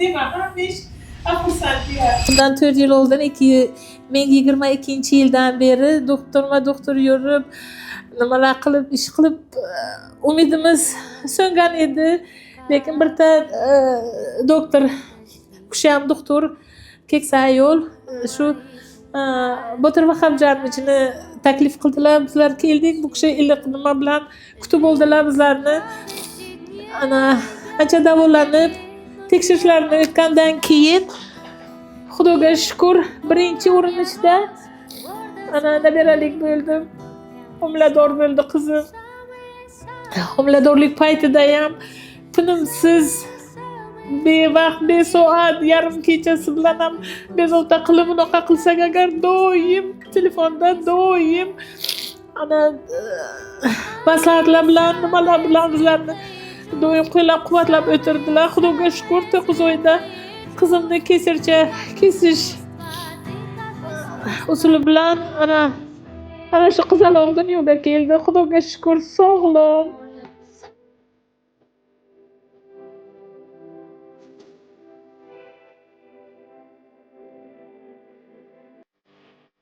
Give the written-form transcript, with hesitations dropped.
dema, beş xursandiyam. Bundan 4 yıl oldu ki men 22-yildan beri doktor yurib, nimalar qilib, ish qilib umidimiz so'ngan edi. Lekin birta doktor, kusham doktor keksa ayol shu Botir Vahobjonovichni taklif qildilar. Bizlar keldik. Bu kishi iliq nima bilan kutib oldilar bizlarni. Ana ancha davolanib, tekshirishlarni o'tgandan keyin Xudoga shukr, birinchi urinishda ana nabiralik bo'ldim. Homilador bo'ldi qizim. Homiladorlik paytida ham tinimsiz bevaqt, besoat, yarim kechasi bilan ham bezovta qilib unaqa qilsak agar doim telefonda doim ana maslahatlar bilan nimalar bilan bizlarni doim qo'llab-quvvatlab o'tirdilar. Xudoga shukr, 9 oyda qizimni kesish usuli bilan ana shu qizaloq dunyoga keldi. Xudoga shukr, sog'lom.